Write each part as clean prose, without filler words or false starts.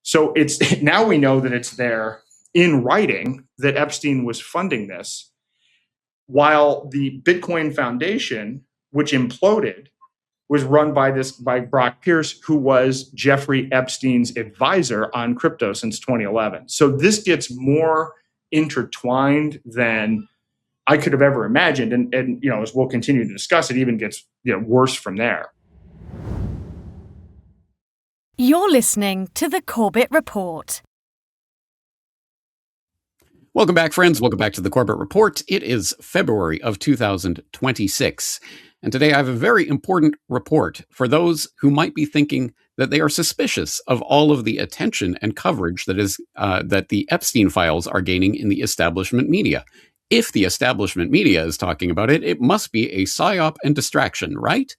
So it's now we know that it's there in writing that Epstein was funding this, while the Bitcoin Foundation, which imploded, was run by Brock Pierce, who was Jeffrey Epstein's advisor on crypto since 2011. So this gets more intertwined than I could have ever imagined. And as we'll continue to discuss, it even gets worse from there. You're listening to the Corbett Report. Welcome back, friends. Welcome back to the Corbett Report. It is February of 2026. And today I have a very important report for those who might be thinking that they are suspicious of all of the attention and coverage that the Epstein files are gaining in the establishment media. If the establishment media is talking about it, it must be a psyop and distraction, right?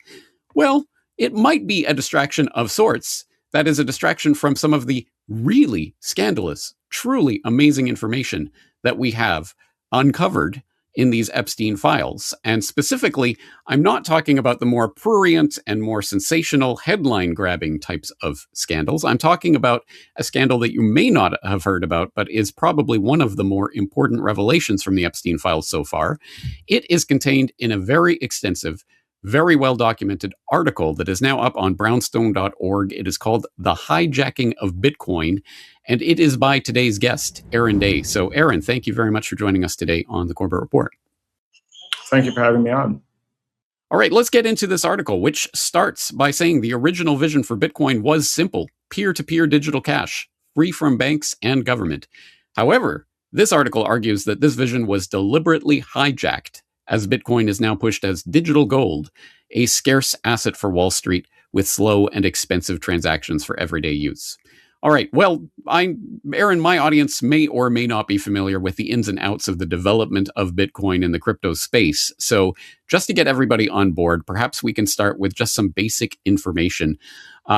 Well, it might be a distraction of sorts. That is a distraction from some of the really scandalous, truly amazing information that we have uncovered in these Epstein files. And specifically, I'm not talking about the more prurient and more sensational headline-grabbing types of scandals. I'm talking about a scandal that you may not have heard about, but is probably one of the more important revelations from the Epstein files so far. It is contained in a very extensive, very well-documented article that is now up on brownstone.org. It is called The Hijacking of Bitcoin, and it is by today's guest, Aaron Day. So, Aaron, thank you very much for joining us today on the Corbett Report. Thank you for having me on. All right, let's get into this article, which starts by saying the original vision for Bitcoin was simple: peer-to-peer digital cash, free from banks and government. However, this article argues that this vision was deliberately hijacked, as Bitcoin is now pushed as digital gold, a scarce asset for Wall Street with slow and expensive transactions for everyday use. All right, well, Aaron, my audience may or may not be familiar with the ins and outs of the development of Bitcoin in the crypto space. So just to get everybody on board, perhaps we can start with just some basic information.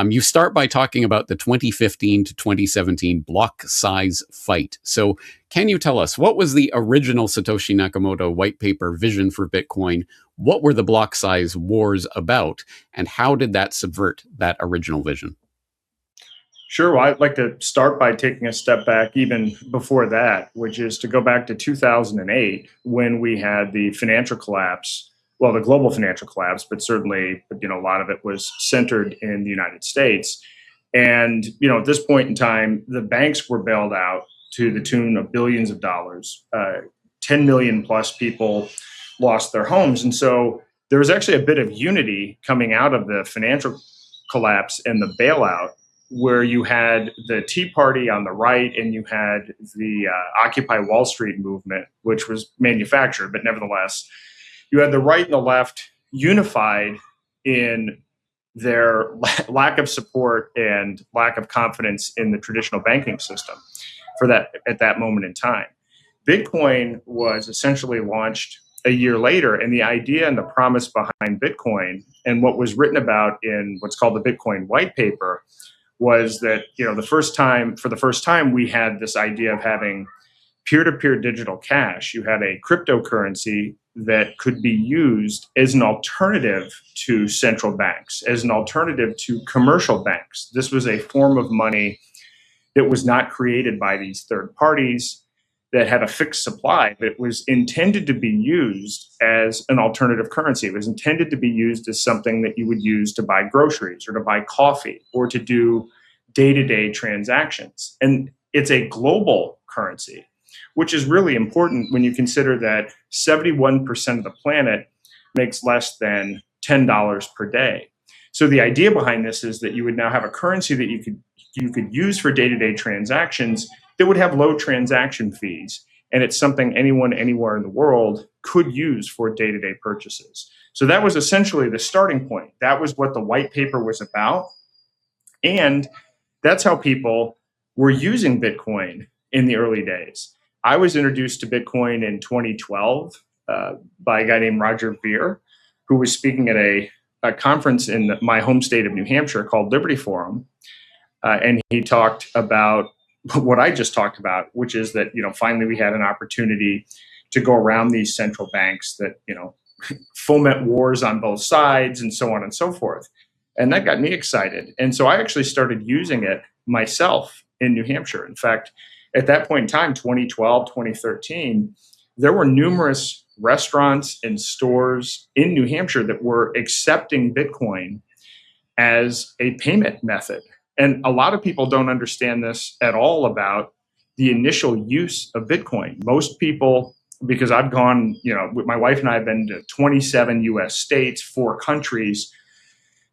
You start by talking about the 2015 to 2017 block size fight. So can you tell us, what was the original Satoshi Nakamoto white paper vision for Bitcoin? What were the block size wars about? And how did that subvert that original vision? Sure. Well, I'd like to start by taking a step back even before that, which is to go back to 2008 when we had the financial collapse, well, the global financial collapse, but certainly, a lot of it was centered in the United States. And, at this point in time, the banks were bailed out to the tune of billions of dollars. 10 million plus people lost their homes. And so there was actually a bit of unity coming out of the financial collapse and the bailout, where you had the Tea Party on the right and you had the Occupy Wall Street movement, which was manufactured, but nevertheless, you had the right and the left unified in their lack of support and lack of confidence in the traditional banking system for that at that moment in time. Bitcoin was essentially launched a year later, and the idea and the promise behind Bitcoin and what was written about in what's called the Bitcoin white paper was that, for the first time, we had this idea of having peer-to-peer digital cash. You had a cryptocurrency that could be used as an alternative to central banks, as an alternative to commercial banks. This was a form of money that was not created by these third parties, that had a fixed supply, that was intended to be used as an alternative currency. It was intended to be used as something that you would use to buy groceries or to buy coffee or to do day-to-day transactions. And it's a global currency, which is really important when you consider that 71% of the planet makes less than $10 per day. So the idea behind this is that you would now have a currency that you could use for day-to-day transactions that would have low transaction fees. And it's something anyone, anywhere in the world could use for day-to-day purchases. So that was essentially the starting point. That was what the white paper was about. And that's how people were using Bitcoin in the early days. I was introduced to Bitcoin in 2012 by a guy named Roger Ver, who was speaking at a conference in my home state of New Hampshire called Liberty Forum. And he talked about what I just talked about, which is that, finally we had an opportunity to go around these central banks that, foment wars on both sides and so on and so forth. And that got me excited. And so I actually started using it myself in New Hampshire. In fact, at that point in time, 2012, 2013, there were numerous restaurants and stores in New Hampshire that were accepting Bitcoin as a payment method. And a lot of people don't understand this at all about the initial use of Bitcoin. Most people, because I've gone, my wife and I have been to 27 US states, 4 countries,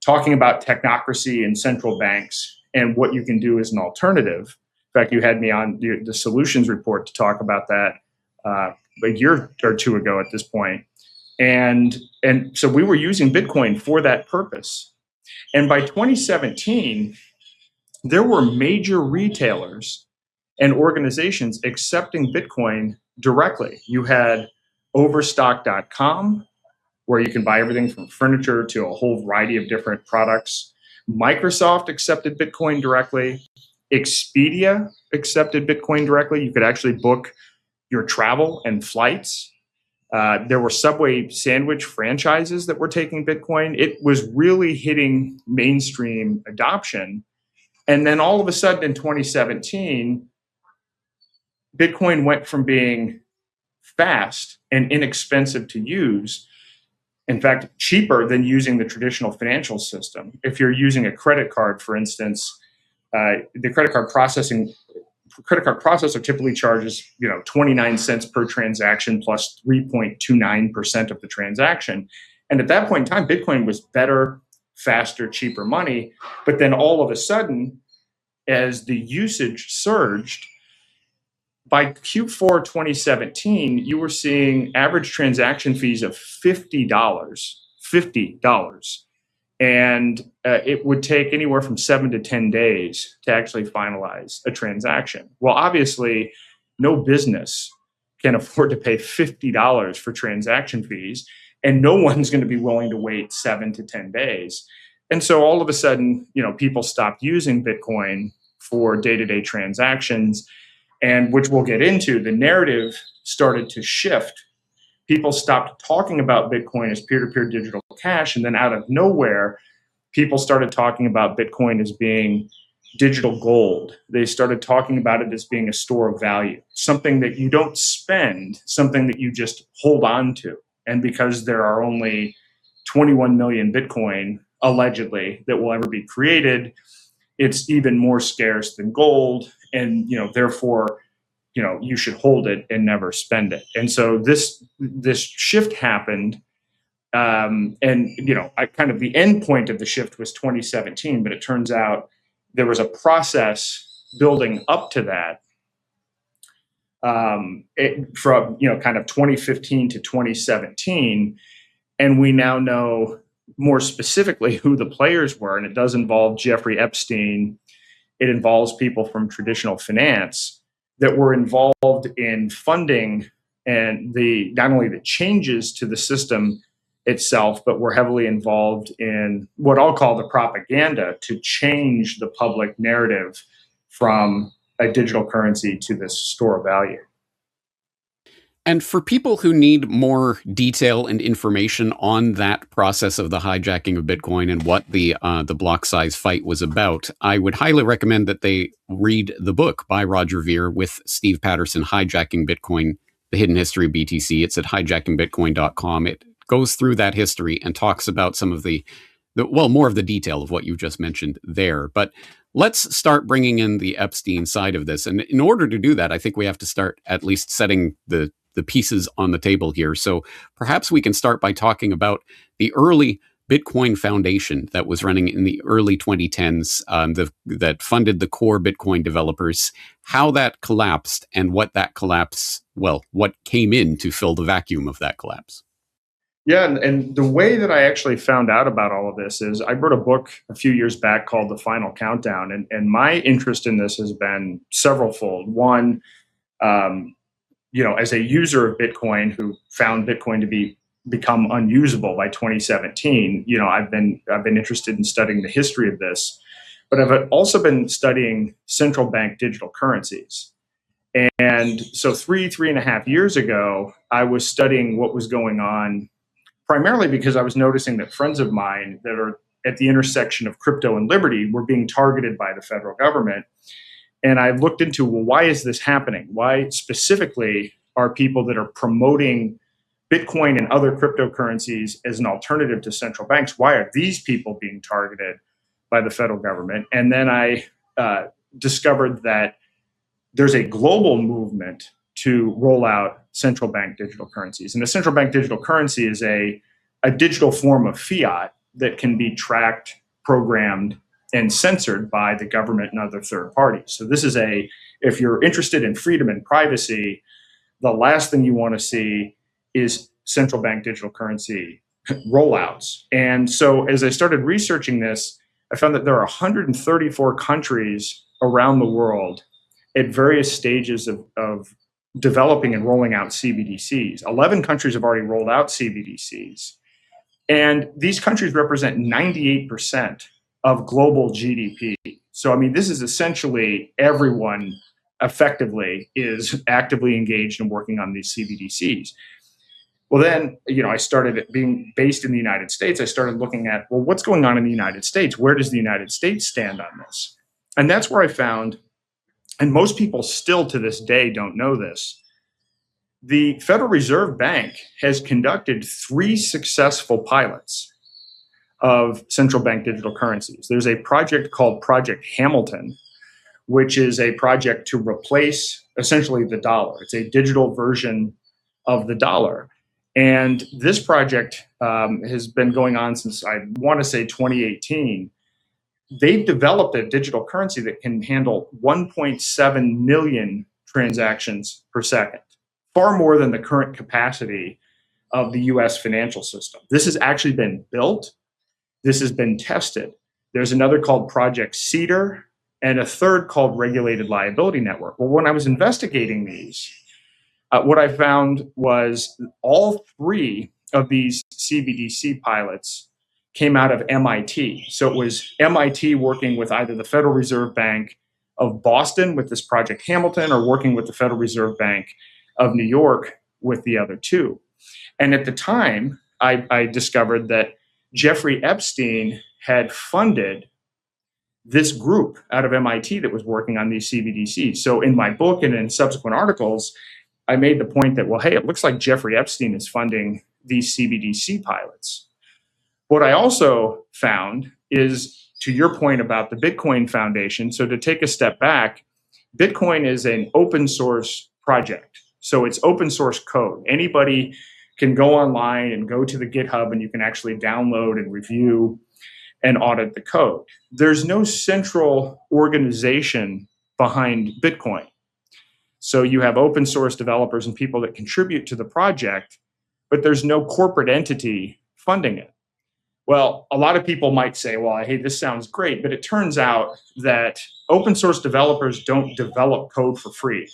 talking about technocracy and central banks and what you can do as an alternative. In fact, you had me on the solutions report to talk about that a year or two ago at this point. And so we were using Bitcoin for that purpose. And by 2017, there were major retailers and organizations accepting Bitcoin directly. You had Overstock.com, where you can buy everything from furniture to a whole variety of different products. Microsoft accepted Bitcoin directly. Expedia accepted Bitcoin directly. You could actually book your travel and flights. There were Subway sandwich franchises that were taking Bitcoin. It was really hitting mainstream adoption. And then all of a sudden in 2017, Bitcoin went from being fast and inexpensive to use, in fact, cheaper than using the traditional financial system. If you're using a credit card, for instance, the credit card processor typically charges 29 cents per transaction plus 3.29% of the transaction. And at that point in time, Bitcoin was better, faster, cheaper money. But then all of a sudden, as the usage surged, by Q4 2017, you were seeing average transaction fees of $50. And it would take anywhere from 7 to 10 days to actually finalize a transaction. Well, obviously, no business can afford to pay $50 for transaction fees, and no one's going to be willing to wait 7 to 10 days. And so all of a sudden, people stopped using Bitcoin for day-to-day transactions, and which we'll get into. The narrative started to shift. People stopped talking about Bitcoin as peer-to-peer digital cash, and then out of nowhere, people started talking about Bitcoin as being digital gold. They started talking about it as being a store of value, something that you don't spend, something that you just hold on to. And because there are only 21 million Bitcoin, allegedly, that will ever be created, it's even more scarce than gold. And, therefore, you should hold it and never spend it. And so this shift happened. And, kind of the end point of the shift was 2017, but it turns out there was a process building up to that from, kind of 2015 to 2017. And we now know more specifically who the players were. And it does involve Jeffrey Epstein. It involves people from traditional finance that were involved in funding and not only the changes to the system itself, but were heavily involved in what I'll call the propaganda to change the public narrative from a digital currency to this store of value. And for people who need more detail and information on that process of the hijacking of Bitcoin and what the block size fight was about, I would highly recommend that they read the book by Roger Ver with Steve Patterson, Hijacking Bitcoin, The Hidden History of BTC. It's at hijackingbitcoin.com. It goes through that history and talks about some of more of the detail of what you just mentioned there. But let's start bringing in the Epstein side of this. And in order to do that, I think we have to start at least setting the pieces on the table here. So perhaps we can start by talking about the early Bitcoin Foundation that was running in the early 2010s, that funded the core Bitcoin developers, how that collapsed and what came in to fill the vacuum of that collapse. Yeah, and the way that I actually found out about all of this is I wrote a book a few years back called The Final Countdown, and my interest in this has been severalfold. One, as a user of Bitcoin who found Bitcoin to become unusable by 2017, I've been interested in studying the history of this, but I've also been studying central bank digital currencies. And so 3.5 years ago, I was studying what was going on, primarily because I was noticing that friends of mine that are at the intersection of crypto and liberty were being targeted by the federal government. And I looked into, well, why is this happening? Why specifically are people that are promoting Bitcoin and other cryptocurrencies as an alternative to central banks? Why are these people being targeted by the federal government? And then I discovered that there's a global movement to roll out central bank digital currencies. And the central bank digital currency is a digital form of fiat that can be tracked, programmed, and censored by the government and other third parties. So this is if you're interested in freedom and privacy, the last thing you want to see is central bank digital currency rollouts. And so as I started researching this, I found that there are 134 countries around the world at various stages of developing and rolling out CBDCs. 11 countries have already rolled out CBDCs. And these countries represent 98% of global GDP. So, I mean, this is essentially everyone effectively is actively engaged in working on these CBDCs. Well, then, I started being based in the United States. I started looking at, well, what's going on in the United States? Where does the United States stand on this? And that's where I found, and most people still to this day don't know this, the Federal Reserve Bank has conducted 3 successful pilots of central bank digital currencies. There's a project called Project Hamilton, which is a project to replace essentially the dollar. It's a digital version of the dollar. And this project has been going on since, I want to say, 2018. They've developed a digital currency that can handle 1.7 million transactions per second, far more than the current capacity of the US financial system. This has actually been built. This has been tested. There's another called Project Cedar and a third called Regulated Liability Network. Well, when I was investigating these, what I found was all 3 of these CBDC pilots came out of MIT. So it was MIT working with either the Federal Reserve Bank of Boston with this Project Hamilton, or working with the Federal Reserve Bank of New York with the other 2. And at the time, I discovered that Jeffrey Epstein had funded this group out of MIT that was working on these CBDCs. So in my book and in subsequent articles, I made the point that, well, hey, it looks like Jeffrey Epstein is funding these CBDC pilots. What I also found is, to your point about the Bitcoin Foundation, so to take a step back, Bitcoin is an open source project. So it's open source code. Anybody can go online and go to the GitHub, and you can actually download and review and audit the code. There's no central organization behind Bitcoin. So you have open source developers and people that contribute to the project, but there's no corporate entity funding it. Well, a lot of people might say, well, hey, this sounds great, but it turns out that open source developers don't develop code for free.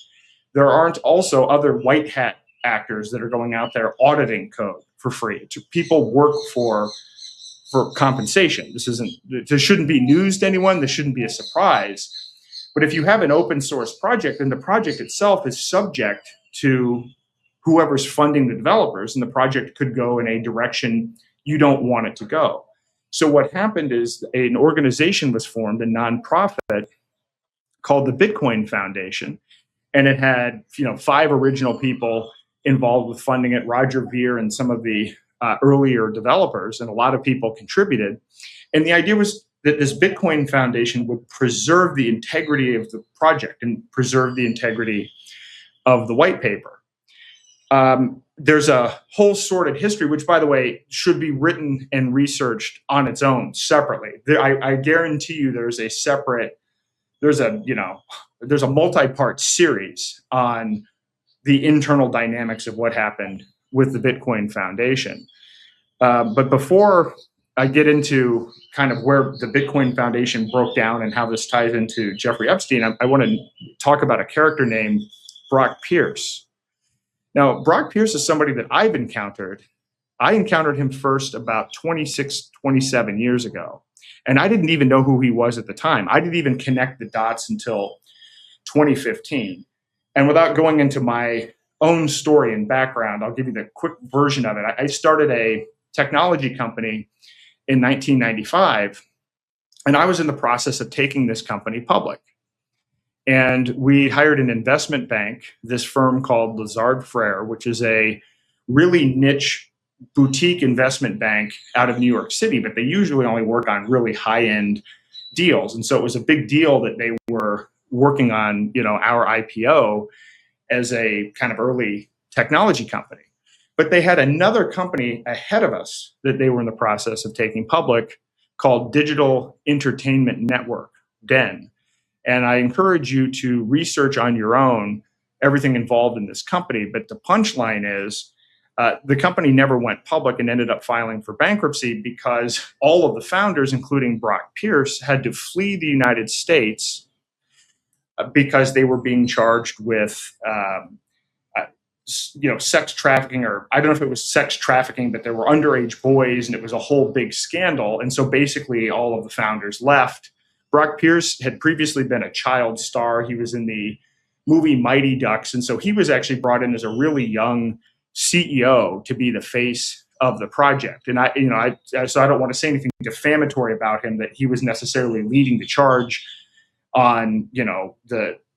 There aren't also other white hat actors that are going out there auditing code for free. People work for compensation. This shouldn't be news to anyone. This shouldn't be a surprise. But if you have an open source project, then the project itself is subject to whoever's funding the developers, and the project could go in a direction you don't want it to go. So what happened is an organization was formed, a nonprofit called the Bitcoin Foundation, and it had 5 original people involved with funding it, Roger Ver and some of the earlier developers, and a lot of people contributed. And the idea was that this Bitcoin Foundation would preserve the integrity of the project and preserve the integrity of the white paper. There's a whole sordid history, which, by the way, should be written and researched on its own separately. I guarantee you there's a multi-part series on the internal dynamics of what happened with the Bitcoin Foundation. But before I get into kind of where the Bitcoin Foundation broke down and how this ties into Jeffrey Epstein, I want to talk about a character named Brock Pierce. Now, Brock Pierce is somebody that I've encountered. I encountered him first about 26, 27 years ago. And I didn't even know who he was at the time. I didn't even connect the dots until 2015. And without going into my own story and background, I'll give you the quick version of it. I started a technology company in 1995, and I was in the process of taking this company public. And we hired an investment bank, this firm called Lazard Frere, which is a really niche boutique investment bank out of New York City, but they usually only work on really high-end deals. And so it was a big deal that they were working on, our IPO as a kind of early technology company. But they had another company ahead of us that they were in the process of taking public called Digital Entertainment Network, DEN. And I encourage you to research on your own everything involved in this company. But the punchline is the company never went public and ended up filing for bankruptcy because all of the founders, including Brock Pierce, had to flee the United States because they were being charged with sex trafficking, or I don't know if it was sex trafficking, but there were underage boys and it was a whole big scandal. And so basically all of the founders left. Brock Pierce had previously been a child star. He was in the movie Mighty Ducks. And so he was actually brought in as a really young CEO to be the face of the project. And so I don't want to say anything defamatory about him, that he was necessarily leading the charge on,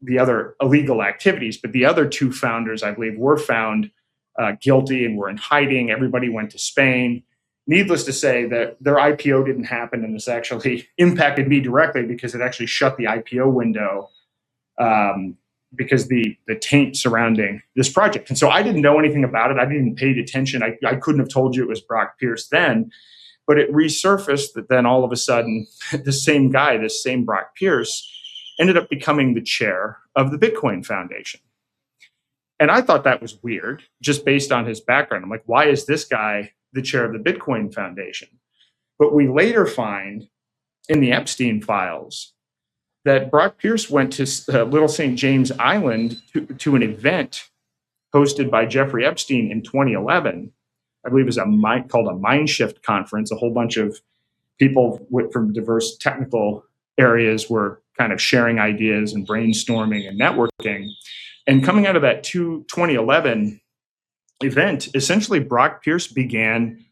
the other illegal activities. But the other two founders, I believe, were found guilty and were in hiding. Everybody went to Spain. Needless to say that their IPO didn't happen, and this actually impacted me directly because it actually shut the IPO window because the taint surrounding this project. And so I didn't know anything about it. I didn't pay attention. I couldn't have told you it was Brock Pierce then, but it resurfaced that then all of a sudden, the same guy, this same Brock Pierce, ended up becoming the chair of the Bitcoin Foundation. And I thought that was weird, just based on his background. I'm like, why is this guy the chair of the Bitcoin Foundation? But we later find in the Epstein files that Brock Pierce went to Little St. James Island to an event hosted by Jeffrey Epstein in 2011. I believe it was called a Mindshift conference. A whole bunch of people from diverse technical areas were kind of sharing ideas and brainstorming and networking. And coming out of that 2011 event, essentially Brock Pierce began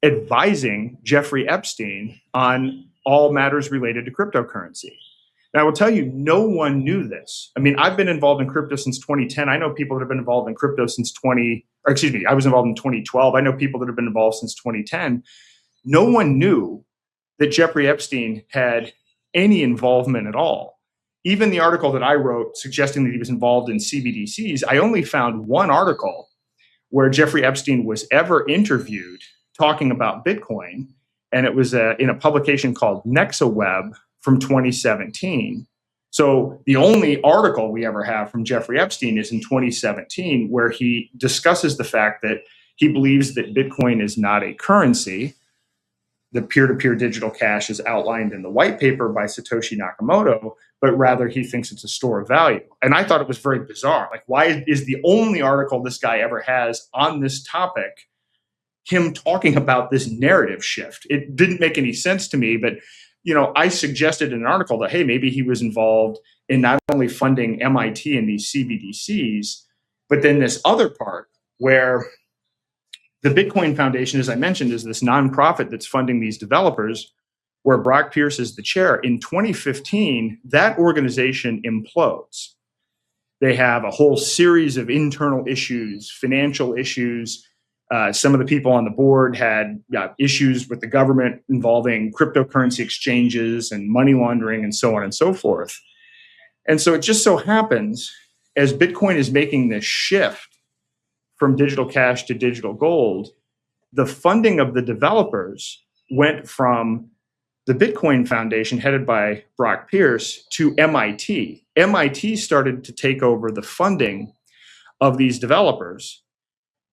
advising Jeffrey Epstein on all matters related to cryptocurrency. Now, I will tell you, no one knew this. I mean, I've been involved in crypto since 2010. I know people that have been involved in crypto since I was involved in 2012. I know people that have been involved since 2010. No one knew that Jeffrey Epstein had any involvement at all. Even the article that I wrote suggesting that he was involved in CBDCs, I only found one article where Jeffrey Epstein was ever interviewed talking about Bitcoin, and it was in a publication called NexaWeb from 2017. So the only article we ever have from Jeffrey Epstein is in 2017, where he discusses the fact that he believes that Bitcoin is not a currency. The peer-to-peer digital cash is outlined in the white paper by Satoshi Nakamoto, but rather he thinks it's a store of value. And I thought it was very bizarre. Like, why is the only article this guy ever has on this topic him talking about this narrative shift? It didn't make any sense to me, but I suggested in an article that, hey, maybe he was involved in not only funding MIT and these CBDCs, but then this other part where the Bitcoin Foundation, as I mentioned, is this nonprofit that's funding these developers, where Brock Pierce is the chair. In 2015, that organization implodes. They have a whole series of internal issues, financial issues. Some of the people on the board had issues with the government involving cryptocurrency exchanges and money laundering and so on and so forth. And so it just so happens, as Bitcoin is making this shift from digital cash to digital gold, the funding of the developers went from the Bitcoin Foundation, headed by Brock Pierce, to MIT. MIT started to take over the funding of these developers.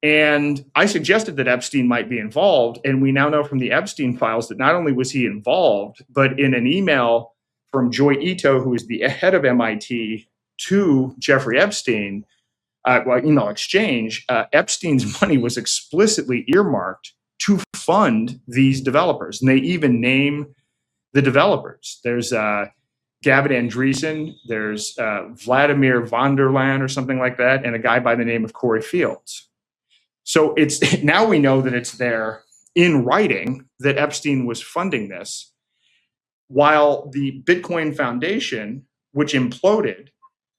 And I suggested that Epstein might be involved. And we now know from the Epstein files that not only was he involved, but in an email from Joy Ito, who is the head of MIT, to Jeffrey Epstein, email exchange, Epstein's money was explicitly earmarked to fund these developers. And they even name the developers. There's Gavin Andreessen, there's Vladimir von der Land or something like that, and a guy by the name of Corey Fields. So now we know that it's there in writing that Epstein was funding this, while the Bitcoin Foundation which imploded,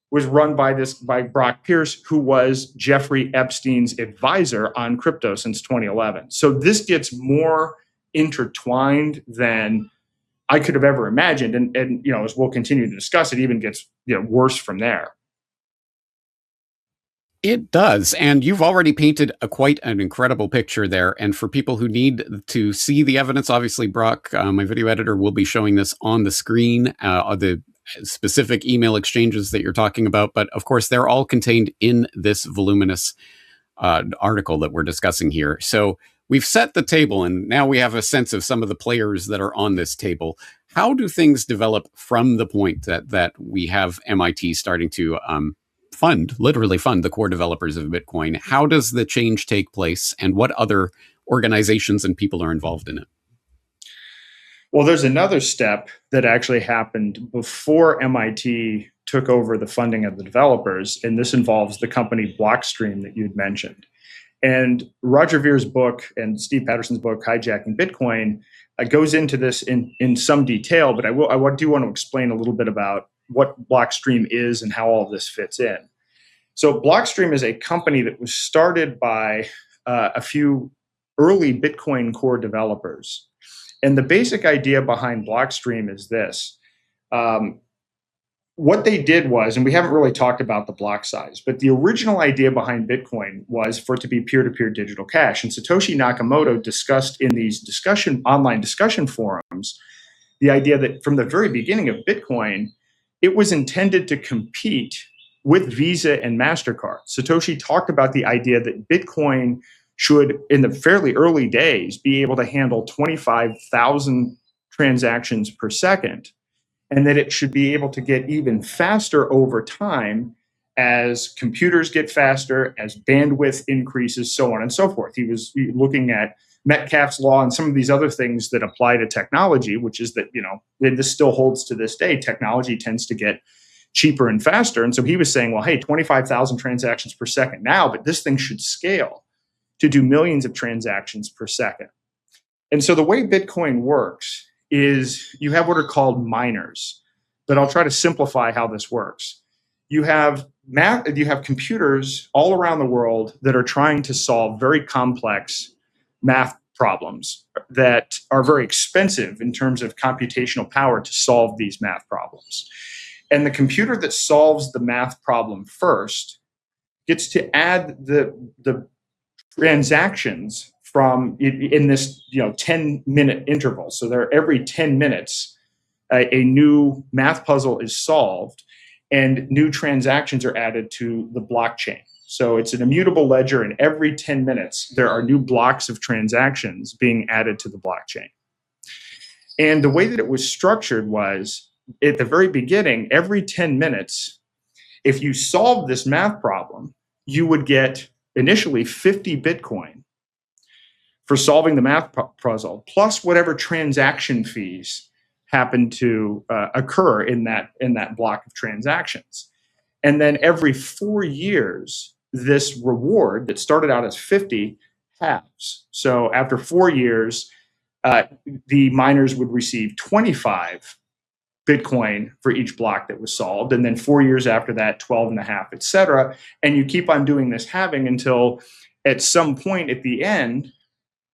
was run by Brock Pierce, who was Jeffrey Epstein's advisor on crypto since 2011. So this gets more intertwined than I could have ever imagined. And as we'll continue to discuss, it even gets worse from there. It does. And you've already painted quite an incredible picture there. And for people who need to see the evidence, obviously, Brock, my video editor, will be showing this on the screen, the specific email exchanges that you're talking about. But of course, they're all contained in this voluminous article that we're discussing here. So we've set the table, and now we have a sense of some of the players that are on this table. How do things develop from the point that we have MIT starting to literally fund the core developers of Bitcoin? How does the change take place, and what other organizations and people are involved in it? Well, there's another step that actually happened before MIT took over the funding of the developers, and this involves the company Blockstream that you'd mentioned. And Roger Vere's book and Steve Patterson's book, Hijacking Bitcoin, goes into this in some detail, but I do want to explain a little bit about what Blockstream is and how all of this fits in. So Blockstream is a company that was started by a few early Bitcoin core developers. And the basic idea behind Blockstream is this. What they did was, and we haven't really talked about the block size, but the original idea behind Bitcoin was for it to be peer-to-peer digital cash. And Satoshi Nakamoto discussed in these online discussion forums the idea that from the very beginning of Bitcoin, it was intended to compete with Visa and MasterCard. Satoshi talked about the idea that Bitcoin should, in the fairly early days, be able to handle 25,000 transactions per second, and that it should be able to get even faster over time as computers get faster, as bandwidth increases, so on and so forth. He was looking at Metcalfe's law and some of these other things that apply to technology, which is that, this still holds to this day. Technology tends to get cheaper and faster. And so he was saying, well, hey, 25,000 transactions per second now, but this thing should scale to do millions of transactions per second. And so the way Bitcoin works is you have what are called miners, but I'll try to simplify how this works. You have computers all around the world that are trying to solve very complex math problems that are very expensive in terms of computational power to solve these math problems. And the computer that solves the math problem first gets to add the transactions from in this 10-minute interval. So every 10 minutes, a new math puzzle is solved and new transactions are added to the blockchain. So it's an immutable ledger, and every 10 minutes, there are new blocks of transactions being added to the blockchain. And the way that it was structured was, at the very beginning, every 10 minutes, if you solved this math problem, you would get initially 50 Bitcoin for solving the math puzzle, plus whatever transaction fees happen to occur in that block of transactions. And then every 4 years, this reward that started out as 50 halves. So after 4 years, the miners would receive 25 Bitcoin for each block that was solved. And then 4 years after that, 12 and a half, et cetera. And you keep on doing this halving until at some point at the end,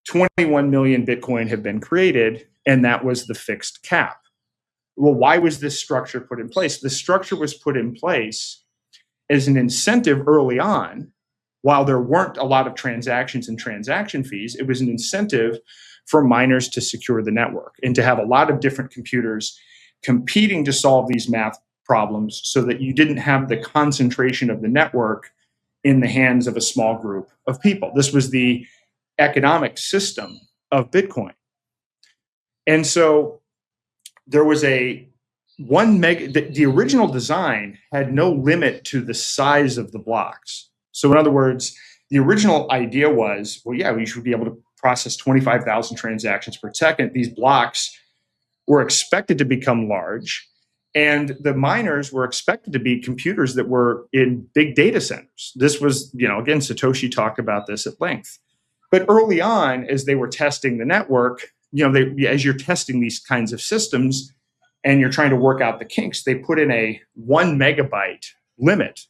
21 million Bitcoin have been created, and that was the fixed cap. Well, why was this structure put in place? The structure was put in place as an incentive early on. While there weren't a lot of transactions and transaction fees, it was an incentive for miners to secure the network and to have a lot of different computers competing to solve these math problems so that you didn't have the concentration of the network in the hands of a small group of people. This was the economic system of Bitcoin. And so there was the original design had no limit to the size of the blocks. So in other words, the original idea was, well, yeah, we should be able to process 25,000 transactions per second. These blocks were expected to become large, and the miners were expected to be computers that were in big data centers. This was, again, Satoshi talked about this at length. But early on, as they were testing the network, as you're testing these kinds of systems, and you're trying to work out the kinks, they put in a 1 megabyte limit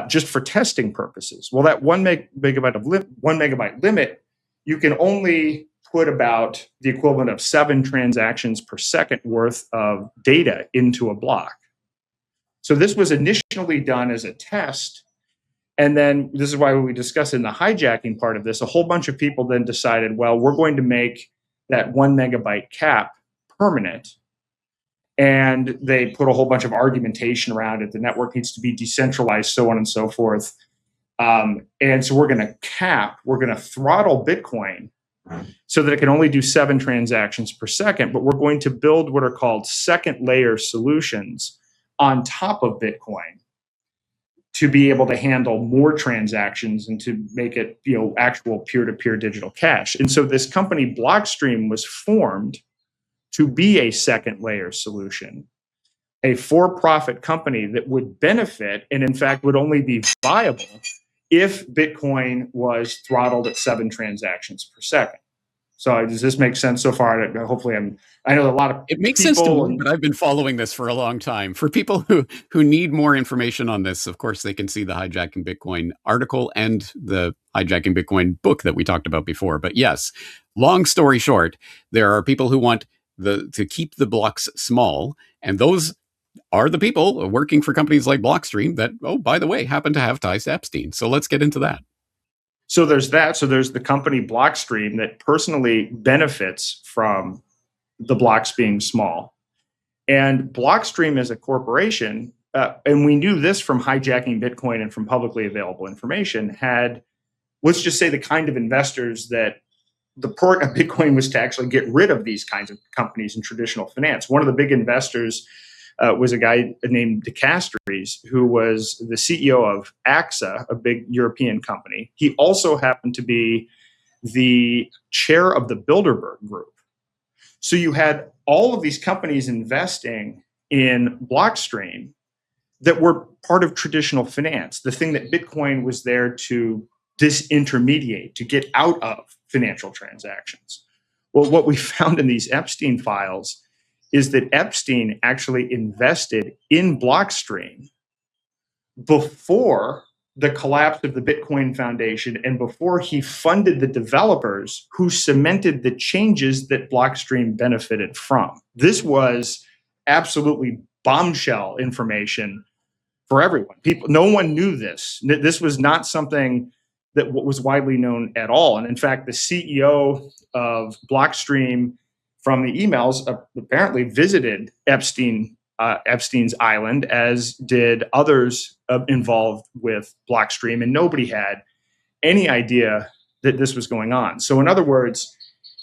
just for testing purposes. Well, that 1 megabyte limit, you can only put about the equivalent of 7 transactions per second worth of data into a block. So this was initially done as a test. And then this is why we discuss in the hijacking part of this, a whole bunch of people then decided, well, we're going to make that 1 megabyte cap permanent. And they put a whole bunch of argumentation around it. The network needs to be decentralized, so on and so forth. And so we're going to throttle Bitcoin so that it can only do 7 transactions per second, but we're going to build what are called second layer solutions on top of Bitcoin to be able to handle more transactions and to make it, actual peer-to-peer digital cash. And so this company Blockstream was formed to be a second layer solution, a for-profit company that would benefit and in fact would only be viable if Bitcoin was throttled at 7 transactions per second. So does this make sense so far? Hopefully I know a lot of it makes sense to me, but I've been following this for a long time. For people who need more information on this, of course, they can see the Hijacking Bitcoin article and the Hijacking Bitcoin book that we talked about before. But yes, long story short, there are people who want to keep the blocks small, and those are the people working for companies like Blockstream that, oh, by the way, happen to have ties to Epstein. So let's get into that. So there's that. So there's the company Blockstream that personally benefits from the blocks being small. And Blockstream as a corporation, and we knew this from Hijacking Bitcoin and from publicly available information, had, let's just say, the kind of investors that the point of Bitcoin was to actually get rid of these kinds of companies in traditional finance. One of the big investors was a guy named De Castries, who was the CEO of AXA, a big European company. He also happened to be the chair of the Bilderberg Group. So you had all of these companies investing in Blockstream that were part of traditional finance, the thing that Bitcoin was there to disintermediate, to get out of financial transactions. Well, what we found in these Epstein files is that Epstein actually invested in Blockstream before the collapse of the Bitcoin Foundation and before he funded the developers who cemented the changes that Blockstream benefited from. This was absolutely bombshell information for everyone. No one knew this. This was not something that was widely known at all. And in fact, the CEO of Blockstream, from the emails, apparently visited Epstein's island, as did others involved with Blockstream, and nobody had any idea that this was going on. So in other words,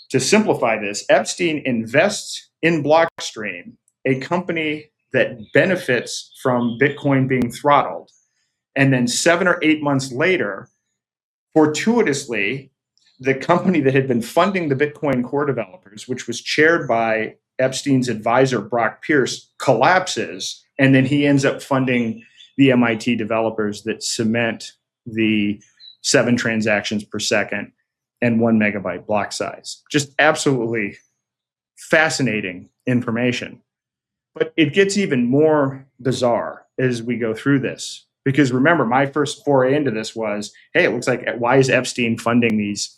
to simplify this, Epstein invests in Blockstream, a company that benefits from Bitcoin being throttled. And then 7 or 8 months later, fortuitously, the company that had been funding the Bitcoin core developers, which was chaired by Epstein's advisor, Brock Pierce, collapses. And then he ends up funding the MIT developers that cement the 7 transactions per second and 1 megabyte block size. Just absolutely fascinating information. But it gets even more bizarre as we go through this. Because remember, my first foray into this was, hey, it looks like, why is Epstein funding these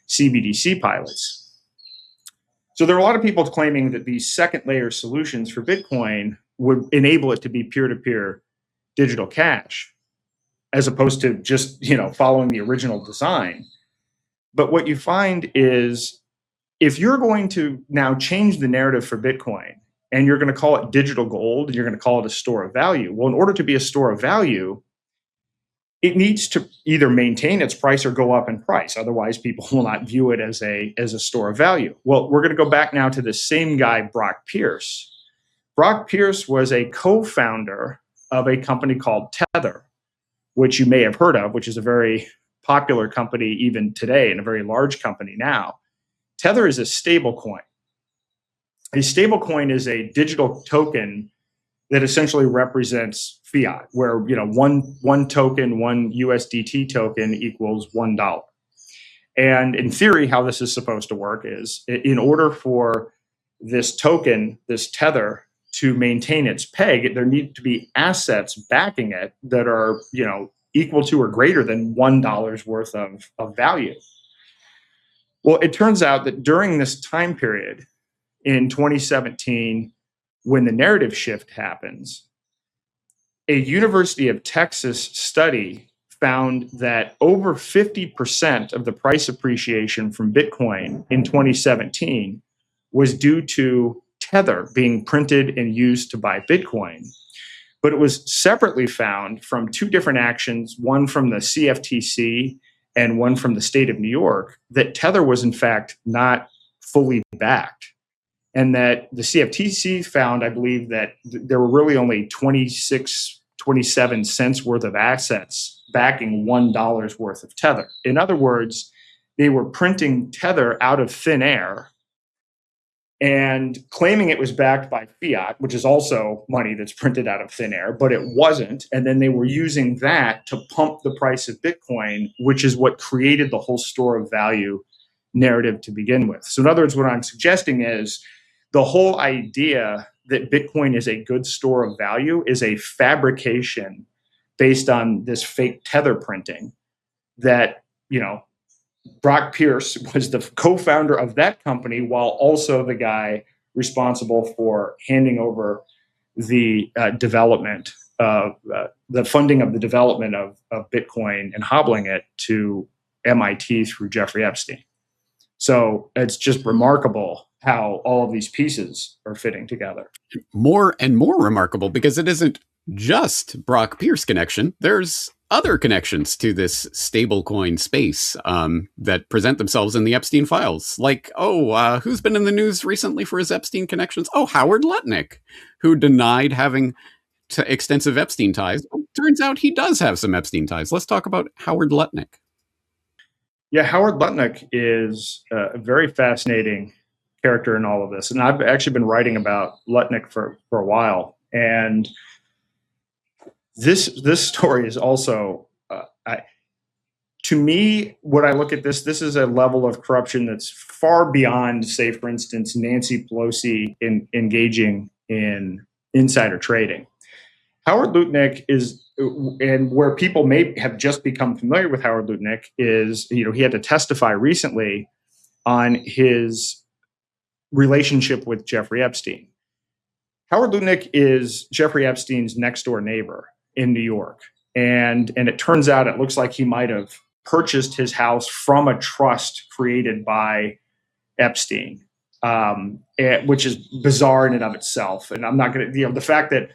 CBDC pilots? So there are a lot of people claiming that these second layer solutions for Bitcoin would enable it to be peer-to-peer digital cash, as opposed to just, following the original design. But what you find is, if you're going to now change the narrative for Bitcoin, and you're going to call it digital gold, and you're going to call it a store of value. Well, in order to be a store of value, it needs to either maintain its price or go up in price. Otherwise, people will not view it as a store of value. Well, we're going to go back now to the same guy, Brock Pierce. Brock Pierce was a co-founder of a company called Tether, which you may have heard of, which is a very popular company even today and a very large company now. Tether is a stable coin. A stablecoin is a digital token that essentially represents fiat, where one token, one USDT token equals $1. And in theory, how this is supposed to work is, in order for this token, this Tether, to maintain its peg, there need to be assets backing it that are, equal to or greater than $1 worth of value. Well, it turns out that during this time period in 2017, when the narrative shift happens, a University of Texas study found that over 50% of the price appreciation from Bitcoin in 2017 was due to Tether being printed and used to buy Bitcoin. But it was separately found from two different actions, one from the CFTC and one from the state of New York, that Tether was in fact not fully backed. And that the CFTC found, I believe, that there were really only 27 cents worth of assets backing $1 worth of Tether. In other words, they were printing Tether out of thin air and claiming it was backed by fiat, which is also money that's printed out of thin air, but it wasn't. And then they were using that to pump the price of Bitcoin, which is what created the whole store of value narrative to begin with. So in other words, what I'm suggesting is the whole idea that Bitcoin is a good store of value is a fabrication based on this fake Tether printing that, Brock Pierce was the co-founder of that company, while also the guy responsible for handing over the development of the funding of the development of Bitcoin and hobbling it to MIT through Jeffrey Epstein. So it's just remarkable how all of these pieces are fitting together. More and more remarkable because it isn't just Brock Pierce connection. There's other connections to this stablecoin space that present themselves in the Epstein files. Like, who's been in the news recently for his Epstein connections? Oh, Howard Lutnik, who denied having extensive Epstein ties. Turns out he does have some Epstein ties. Let's talk about Howard Lutnik. Yeah, Howard Lutnik is a very fascinating character in all of this. And I've actually been writing about Lutnik for a while. And this story is also, to me, when I look at this is a level of corruption that's far beyond, say, for instance, Nancy Pelosi engaging in insider trading. Howard Lutnik is, and where people may have just become familiar with Howard Lutnik is, he had to testify recently on his relationship with Jeffrey Epstein. Howard Lutnik is Jeffrey Epstein's next door neighbor in New York. And it turns out it looks like he might have purchased his house from a trust created by Epstein, which is bizarre in and of itself. And I'm not going to, the fact that,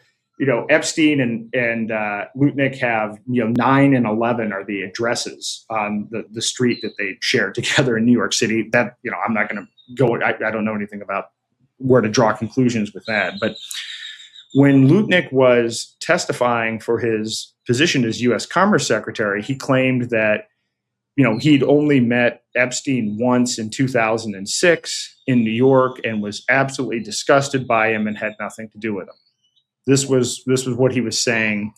Epstein and Lutnik have, 9 and 11 are the addresses on the street that they shared together in New York City. That, I'm not going to go, I don't know anything about where to draw conclusions with that. But when Lutnik was testifying for his position as U.S. Commerce Secretary, he claimed that, he'd only met Epstein once in 2006 in New York and was absolutely disgusted by him and had nothing to do with him. This was what he was saying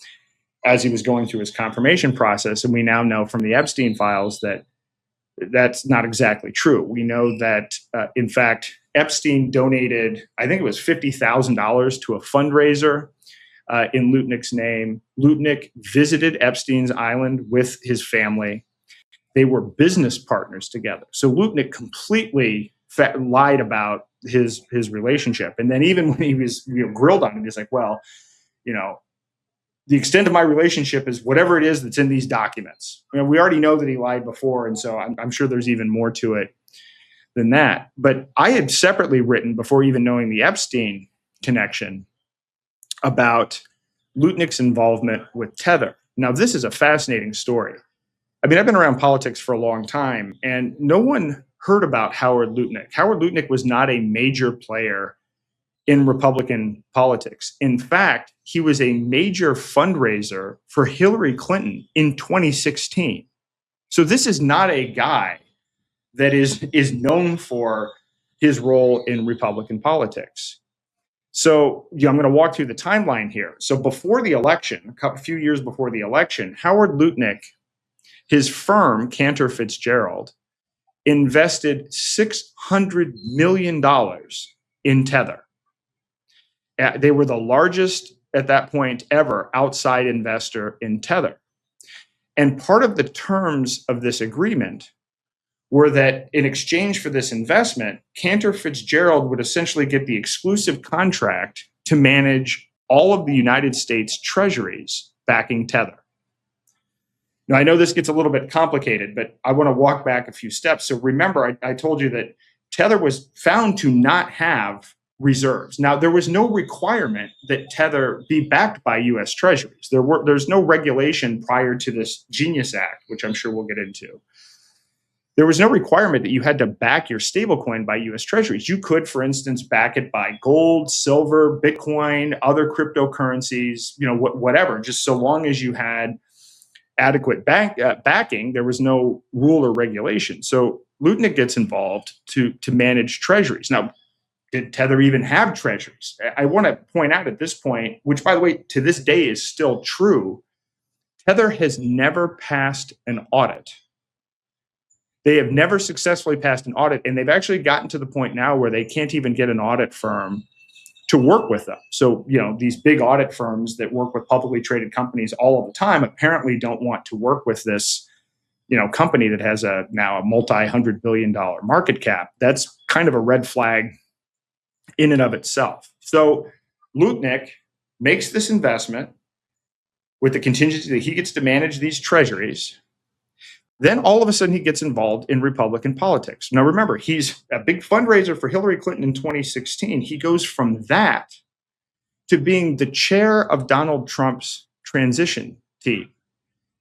as he was going through his confirmation process. And we now know from the Epstein files that that's not exactly true. We know that, in fact, Epstein donated, I think it was $50,000 to a fundraiser in Lutnik's name. Lutnik visited Epstein's island with his family. They were business partners together. So Lutnik completely lied about his relationship. And then even when he was grilled on it, he's like, well, the extent of my relationship is whatever it is that's in these documents. We already know that he lied before, and so I'm sure there's even more to it than that. But I had separately written, before even knowing the Epstein connection, about Lutnik's involvement with Tether. Now, this is a fascinating story. I mean, I've been around politics for a long time, and no one heard about Howard Lutnik. Howard Lutnik was not a major player in Republican politics. In fact, he was a major fundraiser for Hillary Clinton in 2016. So this is not a guy that is known for his role in Republican politics. So I'm going to walk through the timeline here. So before the election, a few years before the election, Howard Lutnik, his firm, Cantor Fitzgerald, invested $600 million in Tether. They were the largest at that point ever outside investor in Tether. And part of the terms of this agreement were that in exchange for this investment, Cantor Fitzgerald would essentially get the exclusive contract to manage all of the United States treasuries backing Tether. Now, I know this gets a little bit complicated, but I want to walk back a few steps. So remember, I told you that Tether was found to not have reserves. Now, there was no requirement that Tether be backed by U.S. treasuries. There's no regulation prior to this Genius Act, which I'm sure we'll get into. There was no requirement that you had to back your stablecoin by U.S. treasuries. You could, for instance, back it by gold, silver, Bitcoin, other cryptocurrencies, whatever, just so long as you had adequate backing, there was no rule or regulation. So Lutnik gets involved to manage treasuries. Now, did Tether even have treasuries? I want to point out at this point, which, by the way, to this day is still true, Tether has never passed an audit. They have never successfully passed an audit, and they've actually gotten to the point now where they can't even get an audit firm to work with them. So, these big audit firms that work with publicly traded companies all of the time apparently don't want to work with this, company that has now a multi-$100 billion market cap. That's kind of a red flag in and of itself. So Lutnik makes this investment with the contingency that he gets to manage these treasuries. Then all of a sudden he gets involved in Republican politics. Now remember, he's a big fundraiser for Hillary Clinton in 2016. He goes from that to being the chair of Donald Trump's transition team.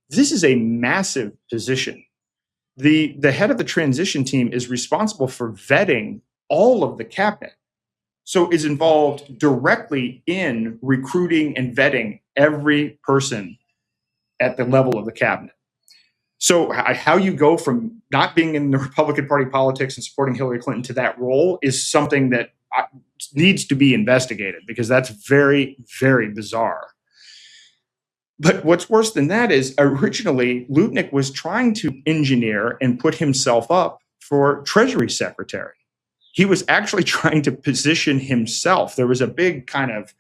This is a massive position. The head of the transition team is responsible for vetting all of the cabinet. So is involved directly in recruiting and vetting every person at the level of the cabinet. So how you go from not being in the Republican Party politics and supporting Hillary Clinton to that role is something that needs to be investigated, because that's very, very bizarre. But what's worse than that is originally Lutnik was trying to engineer and put himself up for Treasury Secretary. He was actually trying to position himself. There was a big kind of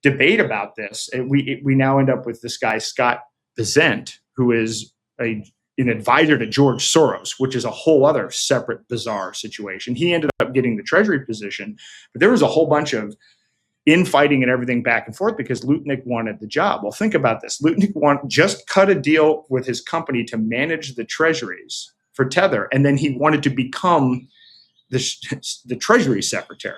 debate about this. And we now end up with this guy, Scott Bessent, who is an advisor to George Soros, which is a whole other separate bizarre situation. He ended up getting the Treasury position, but there was a whole bunch of infighting and everything back and forth because Lutnik wanted the job. Well, think about this. Lutnik just cut a deal with his company to manage the treasuries for Tether, and then he wanted to become the Treasury Secretary.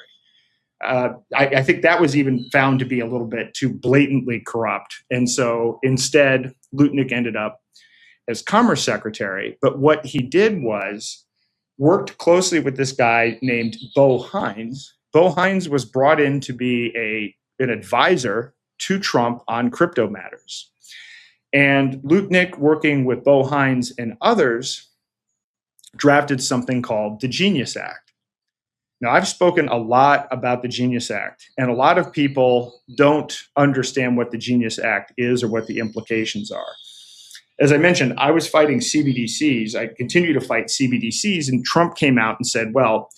I think that was even found to be a little bit too blatantly corrupt. And so instead, Lutnik ended up as Commerce Secretary. But what he did was worked closely with this guy named Bo Hines. Bo Hines was brought in to be an advisor to Trump on crypto matters. And Lutnik, working with Bo Hines and others, drafted something called the Genius Act. Now, I've spoken a lot about the Genius Act, and a lot of people don't understand what the Genius Act is or what the implications are. As I mentioned, I was fighting CBDCs. I continue to fight CBDCs, and Trump came out and said, well,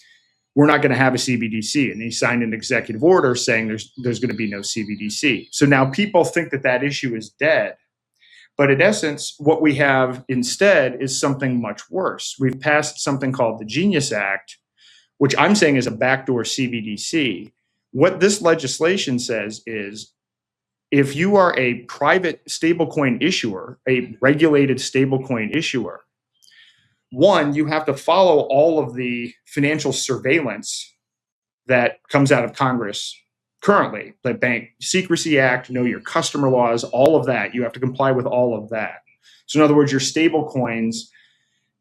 we're not going to have a CBDC. And he signed an executive order saying there's going to be no CBDC. So now people think that issue is dead. But in essence, what we have instead is something much worse. We've passed something called the Genius Act, which I'm saying is a backdoor CBDC. What this legislation says is if you are a private stablecoin issuer, a regulated stablecoin issuer, one, you have to follow all of the financial surveillance that comes out of Congress currently, the Bank Secrecy Act, know your customer laws, all of that. You have to comply with all of that. So in other words, your stable coins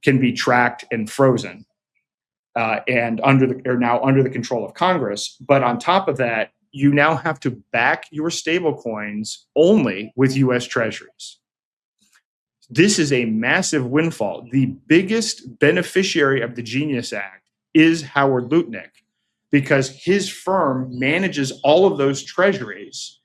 can be tracked and frozen and are now under the control of Congress. But on top of that, you now have to back your stable coins only with U.S. treasuries. This is a massive windfall. The biggest beneficiary of the Genius Act is Howard Lutnik, because his firm manages all of those treasuries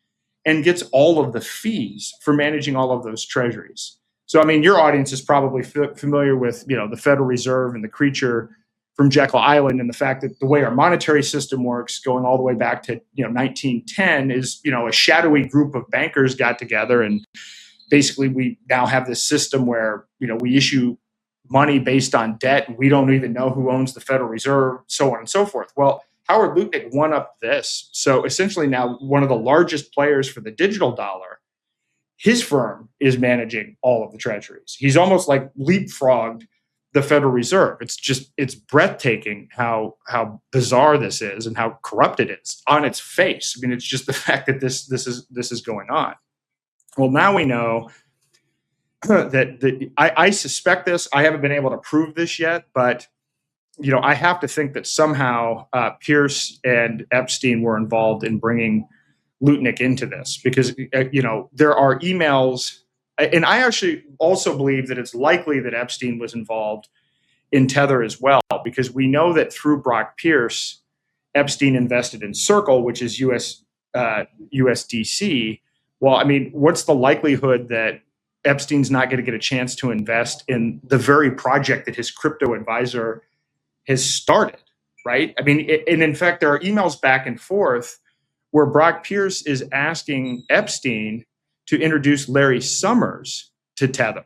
and gets all of the fees for managing all of those treasuries. So, I mean, your audience is probably familiar with, the Federal Reserve and the creature from Jekyll Island, and the fact that the way our monetary system works, going all the way back to 1910, is a shadowy group of bankers got together, and basically we now have this system where we issue money based on debt, and we don't even know who owns the Federal Reserve, so on and so forth. Well, Howard Lutnik won up this. So essentially now one of the largest players for the digital dollar, his firm is managing all of the treasuries. He's almost like leapfrogged the Federal Reserve. It's breathtaking how bizarre this is and how corrupt it is on its face. I mean, it's just the fact that this is going on. Well, now we know that I suspect this. I haven't been able to prove this yet, but I have to think that somehow Pierce and Epstein were involved in bringing Lutnik into this, because there are emails, and I actually also believe that it's likely that Epstein was involved in Tether as well, because we know that through Brock Pierce, Epstein invested in Circle, which is USDC. Well, I mean, what's the likelihood that Epstein's not going to get a chance to invest in the very project that his crypto advisor has started, right? I mean, and in fact, there are emails back and forth where Brock Pierce is asking Epstein to introduce Larry Summers to Tether.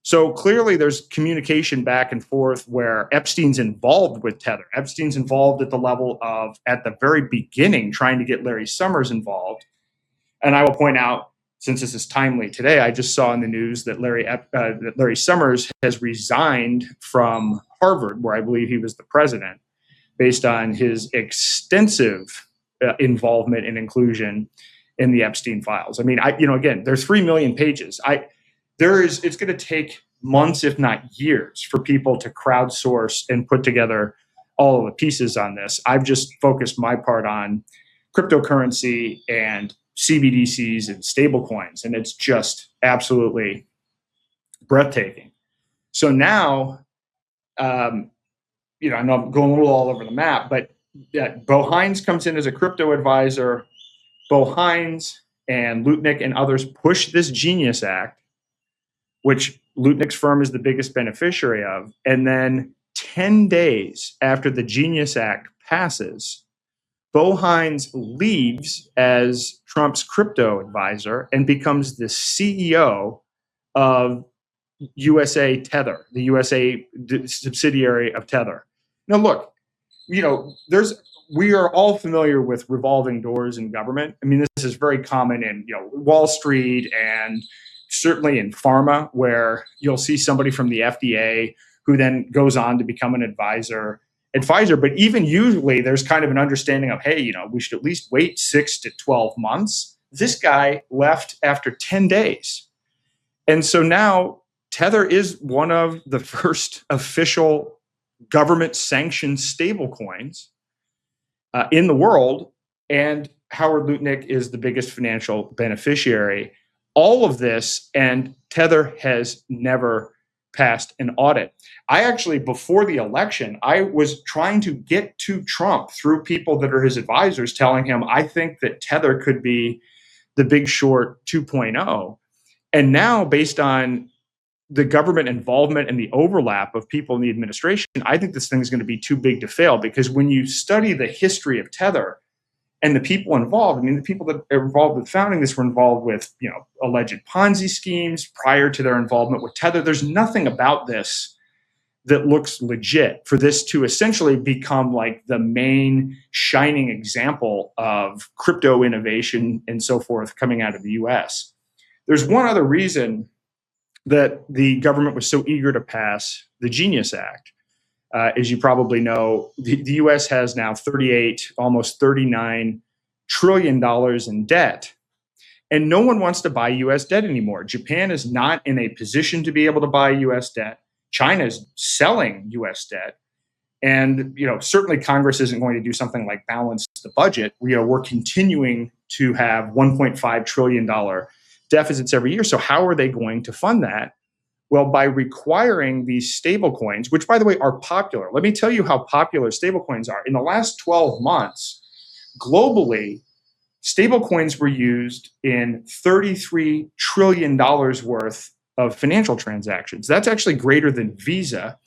So clearly there's communication back and forth where Epstein's involved with Tether. Epstein's involved at the level of, at the very beginning, trying to get Larry Summers involved. And I will point out, since this is timely today, I just saw in the news that Larry Summers has resigned from Harvard, where I believe he was the president, based on his extensive involvement and inclusion in the Epstein files. I mean, again, there's 3 million pages. It's going to take months, if not years, for people to crowdsource and put together all of the pieces on this. I've just focused my part on cryptocurrency and CBDCs and stablecoins, and it's just absolutely breathtaking. So now, I know I'm going a little all over the map, but Bo Hines comes in as a crypto advisor. Bo Hines and Lutnik and others push this Genius Act, which Lutnik's firm is the biggest beneficiary of. And then 10 days after the Genius Act passes, Bo Hines leaves as Trump's crypto advisor and becomes the CEO of USA Tether, the USA subsidiary of Tether. Now, look, we are all familiar with revolving doors in government. I mean, this is very common in Wall Street and certainly in pharma, where you'll see somebody from the FDA who then goes on to become an advisor. But even usually there's kind of an understanding of, hey, we should at least wait 6 to 12 months. This guy left after 10 days. And so now Tether is one of the first official government sanctioned stablecoins in the world. And Howard Lutnik is the biggest financial beneficiary. All of this, and Tether has never passed an audit. I actually, before the election, I was trying to get to Trump through people that are his advisors, telling him, I think that Tether could be the Big Short 2.0. And now, based on the government involvement and the overlap of people in the administration, I think this thing is going to be too big to fail, because when you study the history of Tether and the people involved, I mean, the people that are involved with founding this were involved with, alleged Ponzi schemes prior to their involvement with Tether. There's nothing about this that looks legit for this to essentially become like the main shining example of crypto innovation and so forth coming out of the US. There's one other reason that the government was so eager to pass the Genius Act. As you probably know, the U.S. has now almost $39 trillion in debt, and no one wants to buy U.S. debt anymore. Japan is not in a position to be able to buy U.S. debt. China is selling U.S. debt, and certainly Congress isn't going to do something like balance the budget. We're continuing to have $1.5 trillion deficits every year. So how are they going to fund that? Well, by requiring these stable coins, which, by the way, are popular. Let me tell you how popular stable coins are. In the last 12 months, globally, stable coins were used in $33 trillion worth of financial transactions. That's actually greater than Visa.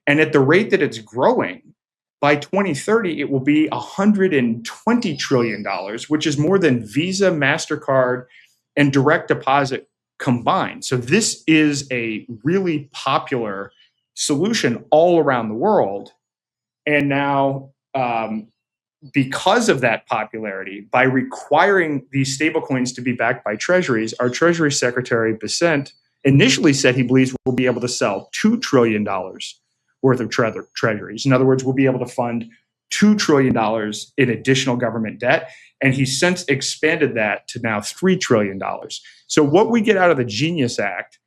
And at the rate that it's growing, By 2030, it will be $120 trillion, which is more than Visa, MasterCard, and direct deposit combined. So this is a really popular solution all around the world. And now, because of that popularity, by requiring these stablecoins to be backed by treasuries, our Treasury Secretary Bessent initially said he believes we'll be able to sell $2 trillion worth of treasuries. In other words, we'll be able to fund $2 trillion in additional government debt. And he's since expanded that to now $3 trillion. So what we get out of the Genius Act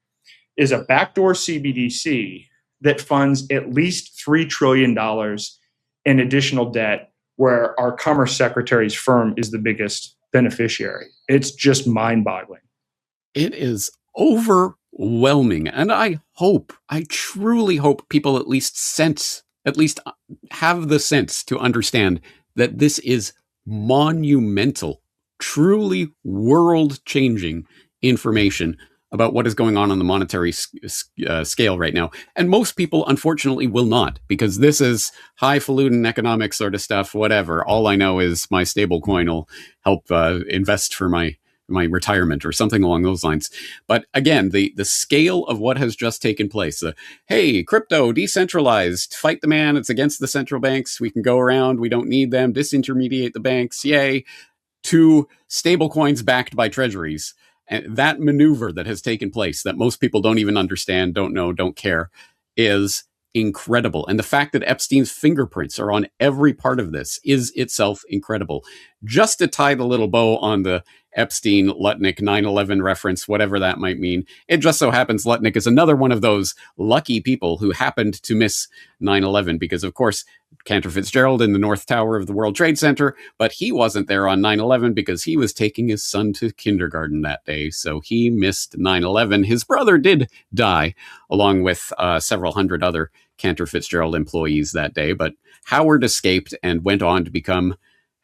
is a backdoor CBDC that funds at least $3 trillion in additional debt, where our Commerce Secretary's firm is the biggest beneficiary. It's just mind-boggling. It is overwhelming. And I truly hope people at least have the sense to understand that this is monumental, truly world-changing information about what is going on the monetary scale right now. And most people, unfortunately, will not, because this is highfalutin economic sort of stuff, whatever. All I know is my stable coin will help invest for my retirement or something along those lines. But again, the scale of what has just taken place, hey, crypto, decentralized, fight the man, it's against the central banks, we can go around, we don't need them, disintermediate the banks, yay, to stable coins backed by treasuries. And that maneuver that has taken place, that most people don't even understand, don't know, don't care, is incredible. And the fact that Epstein's fingerprints are on every part of this is itself incredible. Just to tie the little bow on the Epstein, Lutnik, 9/11 reference, whatever that might mean, it just so happens Lutnik is another one of those lucky people who happened to miss 9/11, because, of course, Cantor Fitzgerald in the North Tower of the World Trade Center, but he wasn't there on 9/11 because he was taking his son to kindergarten that day, so he missed 9/11. His brother did die, along with several hundred other Cantor Fitzgerald employees that day, but Howard escaped and went on to become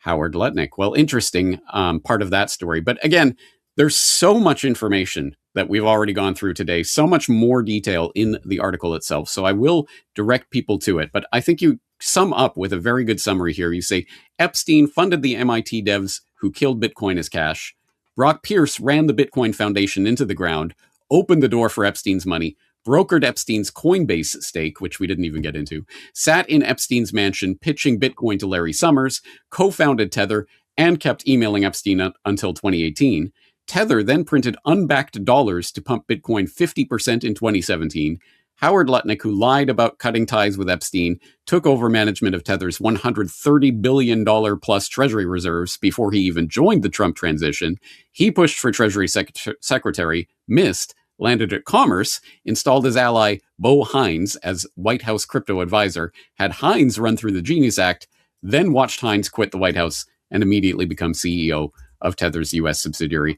Howard Lutnik. Well, interesting part of that story. But again, there's so much information that we've already gone through today, so much more detail in the article itself. So I will direct people to it. But I think you sum up with a very good summary here. You say, Epstein funded the MIT devs who killed Bitcoin as cash. Brock Pierce ran the Bitcoin Foundation into the ground, opened the door for Epstein's money, brokered Epstein's Coinbase stake, which we didn't even get into, sat in Epstein's mansion pitching Bitcoin to Larry Summers, co-founded Tether, and kept emailing Epstein until 2018. Tether then printed unbacked dollars to pump Bitcoin 50% in 2017. Howard Lutnik, who lied about cutting ties with Epstein, took over management of Tether's $130 billion plus treasury reserves before he even joined the Trump transition. He pushed for Treasury Secretary, missed, landed at Commerce, installed his ally Bo Hines as White House crypto advisor, had Hines run through the Genius Act, then watched Hines quit the White House and immediately become CEO of Tether's US subsidiary.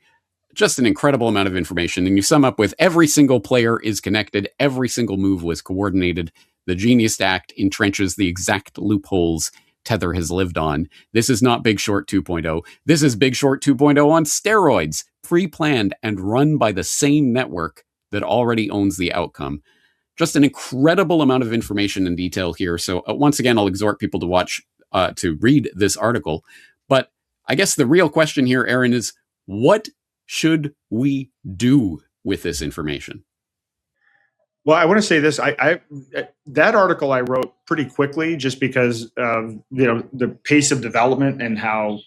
Just an incredible amount of information. And you sum up with every single player is connected, every single move was coordinated. The Genius Act entrenches the exact loopholes Tether has lived on. This is not Big Short 2.0. This is Big Short 2.0 on steroids, pre-planned and run by the same network that already owns the outcome. Just an incredible amount of information and detail here. So once again, I'll exhort people to read this article. But I guess the real question here, Aaron, is what should we do with this information? Well, I want to say this. That article I wrote pretty quickly, just because of the pace of development and how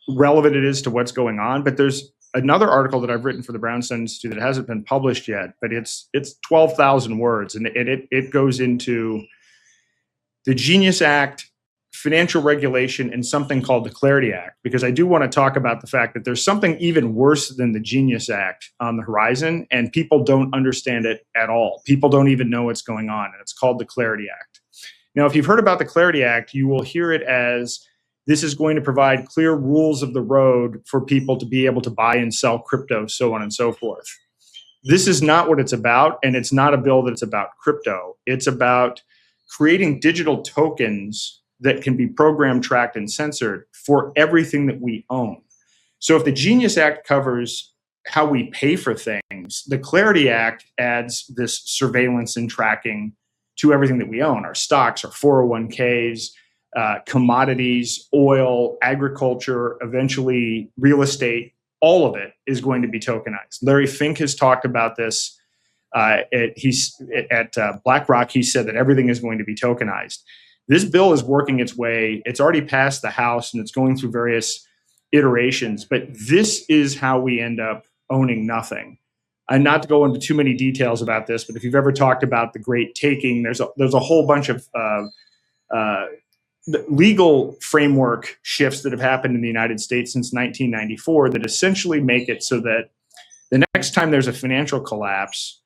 relevant it is to what's going on. But there's another article that I've written for the Brownstein Institute that hasn't been published yet, but it's 12,000 words, and it goes into the Genius Act, financial regulation, and something called the Clarity Act, because I do want to talk about the fact that there's something even worse than the Genius Act on the horizon, and people don't understand it at all. People don't even know what's going on, and it's called the Clarity Act. Now, if you've heard about the Clarity Act, you will hear it as this is going to provide clear rules of the road for people to be able to buy and sell crypto, so on and so forth. This is not what it's about, and it's not a bill that's about crypto. It's about creating digital tokens that can be programmed, tracked, and censored for everything that we own. So if the Genius Act covers how we pay for things, the Clarity Act adds this surveillance and tracking to everything that we own, our stocks, our 401ks, commodities, oil, agriculture, eventually real estate. All of it is going to be tokenized. Larry Fink has talked about this. At BlackRock, he said that everything is going to be tokenized. This bill is working its way. It's already passed the House and it's going through various iterations. But this is how we end up owning nothing. And not to go into too many details about this, but if you've ever talked about the Great Taking, there's a whole bunch of legal framework shifts that have happened in the United States since 1994 that essentially make it so that the next time there's a financial collapse,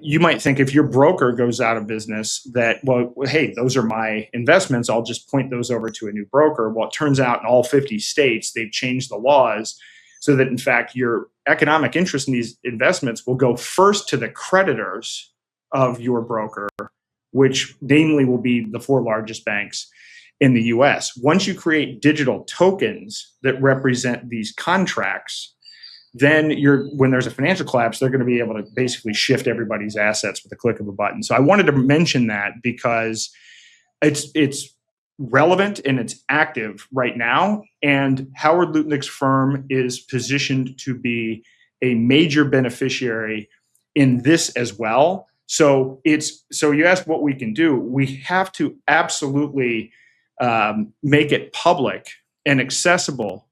you might think if your broker goes out of business that, well, hey, those are my investments. I'll just point those over to a new broker. Well, it turns out in all 50 states, they've changed the laws so that, in fact, your economic interest in these investments will go first to the creditors of your broker, which namely will be the 4 largest banks in the US. Once you create digital tokens that represent these contracts, then when there's a financial collapse, they're going to be able to basically shift everybody's assets with a click of a button. So I wanted to mention that because it's relevant and it's active right now. And Howard Lutnik's firm is positioned to be a major beneficiary in this as well. So you ask what we can do. We have to absolutely make it public and accessible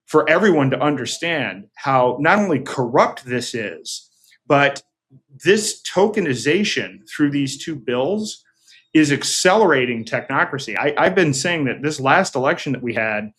for everyone to understand how not only corrupt this is, but this tokenization through these 2 bills is accelerating technocracy. I've been saying that this last election that we had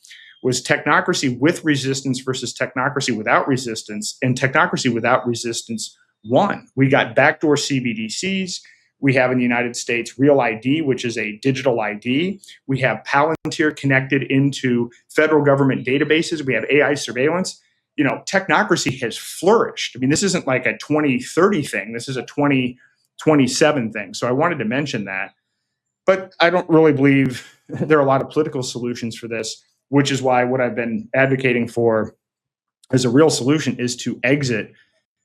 was technocracy with resistance versus technocracy without resistance, and technocracy without resistance won. We got backdoor CBDCs. We have in the United States Real ID, which is a digital ID. We have Palantir connected into federal government databases. We have AI surveillance. Technocracy has flourished. I mean, this isn't like a 2030 thing. This is a 2027 thing. So I wanted to mention that. But I don't really believe there are a lot of political solutions for this, which is why what I've been advocating for as a real solution is to exit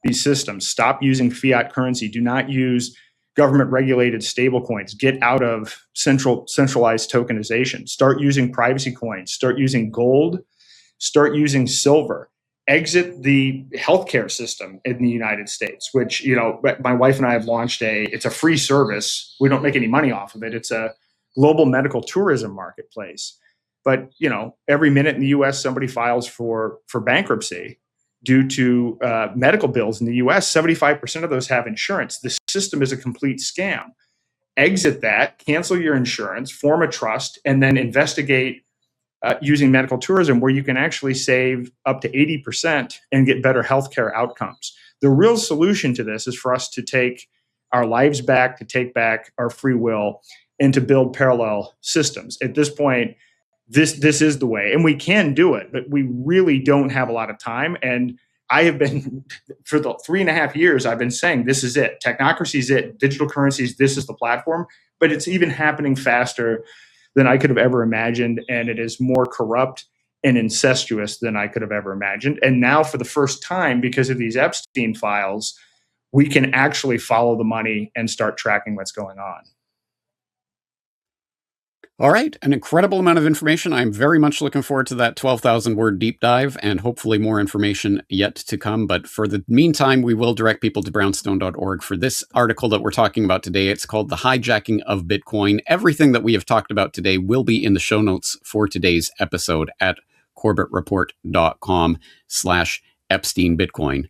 these systems. Stop using fiat currency. Do not use government-regulated stablecoins. Get out of centralized tokenization. Start using privacy coins. Start using gold. Start using silver. Exit the healthcare system in the United States, which, my wife and I have launched it's a free service. We don't make any money off of it. It's a global medical tourism marketplace. But, every minute in the US, somebody files for bankruptcy due to medical bills in the US. 75% of those have insurance. The system is a complete scam. Exit that, cancel your insurance, form a trust, and then investigate using medical tourism where you can actually save up to 80% and get better healthcare outcomes. The real solution to this is for us to take our lives back, to take back our free will, and to build parallel systems. At this point, this is the way, and we can do it, but we really don't have a lot of time. And I have been, for the 3.5 years, I've been saying this is it. Technocracy is it. Digital currencies, this is the platform. But it's even happening faster than I could have ever imagined, and it is more corrupt and incestuous than I could have ever imagined. And now, for the first time, because of these Epstein files, we can actually follow the money and start tracking what's going on. All right, an incredible amount of information. I'm very much looking forward to that 12,000 word deep dive and hopefully more information yet to come. But for the meantime, we will direct people to brownstone.org for this article that we're talking about today. It's called The Hijacking of Bitcoin. Everything that we have talked about today will be in the show notes for today's episode at corbettreport.com/Epstein Bitcoin.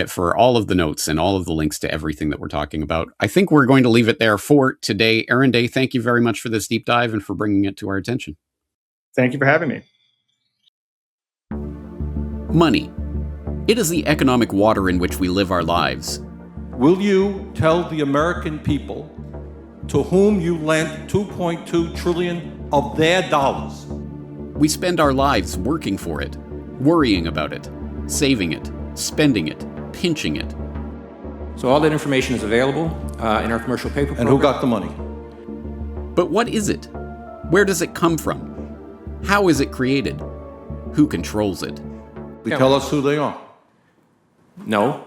For all of the notes and all of the links to everything that we're talking about. I think we're going to leave it there for today. Aaron Day, thank you very much for this deep dive and for bringing it to our attention. Thank you for having me. Money. It is the economic water in which we live our lives. Will you tell the American people to whom you lent $2.2 trillion of their dollars? We spend our lives working for it, worrying about it, saving it, spending it, pinching it. So all that information is available in our commercial paper program. And who got the money? But what is it? Where does it come from? How is it created? Who controls it? Tell us who they are. No.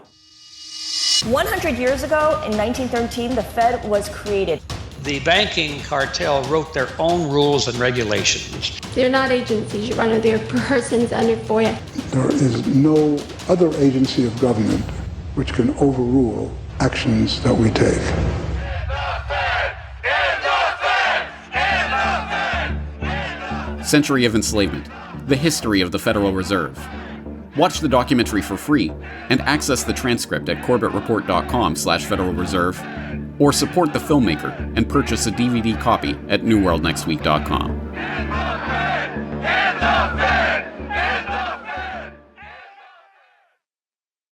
100 years ago, in 1913, the Fed was created. The banking cartel wrote their own rules and regulations. They're not agencies, Your Honor. They're persons under FOIA. There is no other agency of government which can overrule actions that we take. Century of Enslavement, the history of the Federal Reserve. Watch the documentary for free and access the transcript at corbettreport.com/Federal Reserve, or support the filmmaker and purchase a DVD copy at newworldnextweek.com.